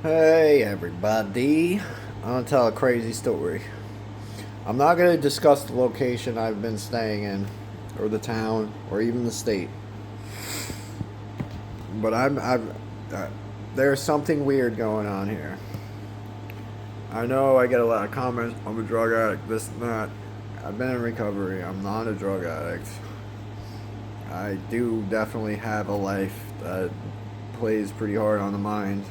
Hey everybody, I'm gonna tell a crazy story. I'm not gonna discuss the location I've been staying in, or the town, or even the state. But there's something weird going on here. I know I get a lot of comments, I'm a drug addict, this and that. I've been in recovery, I'm not a drug addict. I do definitely have a life that plays pretty hard on the mind.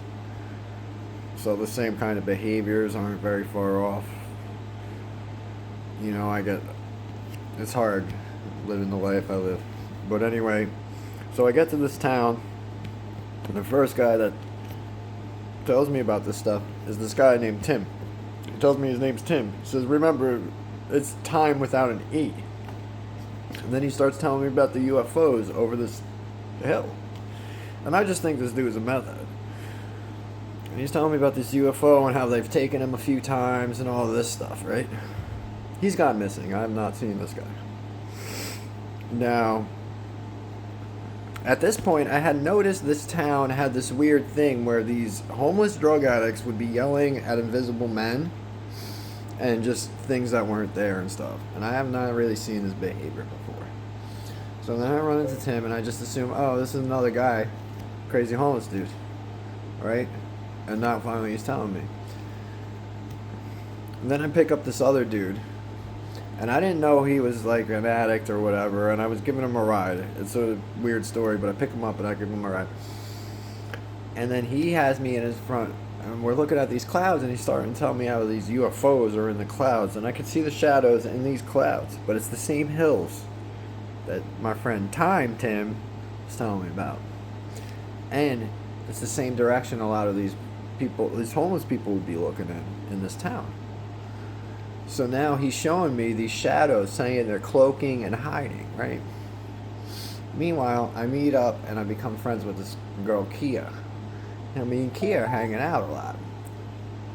So the same kind of behaviors aren't very far off. It's hard living the life I live. But anyway, so I get to this town, and the first guy that tells me about this stuff is this guy named Tim. He tells me his name's Tim. He says, remember, it's time without an E. And then he starts telling me about the UFOs over this hill. And I just think this dude is a meth head. And he's telling me about this UFO and how they've taken him a few times and all this stuff, right? He's gone missing. I have not seen this guy. Now, at this point, I had noticed this town had this weird thing where these homeless drug addicts would be yelling at invisible men and just things that weren't there and stuff. And I have not really seen this behavior before. So then I run into Tim and I just assume, oh, this is another guy, crazy homeless dude, right? And now finally he's telling me. And then I pick up this other dude. And I didn't know he was like an addict or whatever. And I was giving him a ride. It's a weird story, but I pick him up and I give him a ride. And then he has me in his front. And we're looking at these clouds. And he's starting to tell me how these UFOs are in the clouds. And I can see the shadows in these clouds. But it's the same hills that my friend Tim was telling me about. And it's the same direction a lot of these homeless people would be looking in this town. So now he's showing me these shadows saying they're cloaking and hiding, right? Meanwhile, I meet up and I become friends with this girl, Kia. And me and Kia are hanging out a lot.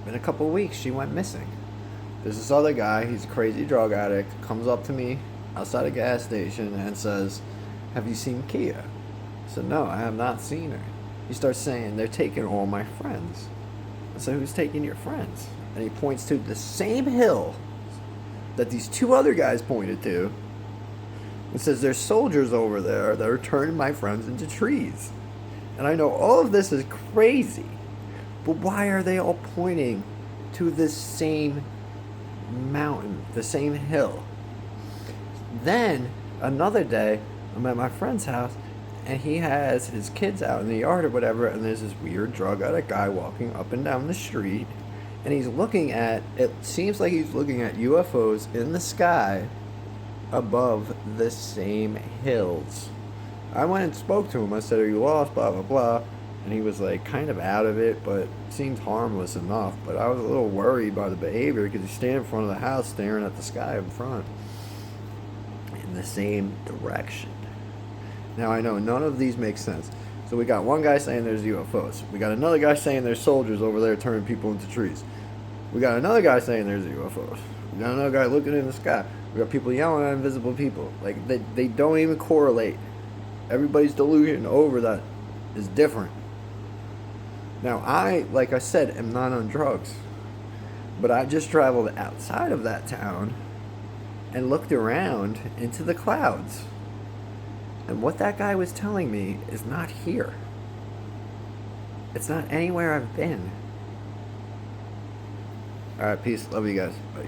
In a couple of weeks, she went missing. There's this other guy, he's a crazy drug addict, comes up to me outside a gas station and says, have you seen Kia? I said, no, I have not seen her. He starts saying, they're taking all my friends. I said, who's taking your friends? And he points to the same hill that these two other guys pointed to. And says, there's soldiers over there that are turning my friends into trees. And I know all of this is crazy. But why are they all pointing to this same mountain, the same hill? Then, another day, I'm at my friend's house, and he has his kids out in the yard or whatever, and there's this weird drug addict guy walking up and down the street, and he's looking at, it seems like he's looking at UFOs in the sky above the same hills. I went and spoke to him. I said, are you lost, blah, blah, blah, and he was like kind of out of it, but seemed harmless enough. But I was a little worried by the behavior because he's standing in front of the house staring at the sky in front in the same direction. Now, I know none of these make sense. So we got one guy saying there's UFOs. We got another guy saying there's soldiers over there turning people into trees. We got another guy saying there's UFOs. We got another guy looking in the sky. We got people yelling at invisible people. Like, they don't even correlate. Everybody's delusion over that is different. Now, like I said, am not on drugs. But I just traveled outside of that town and looked around into the clouds. And what that guy was telling me is not here. It's not anywhere I've been. Alright, peace. Love you guys. Bye.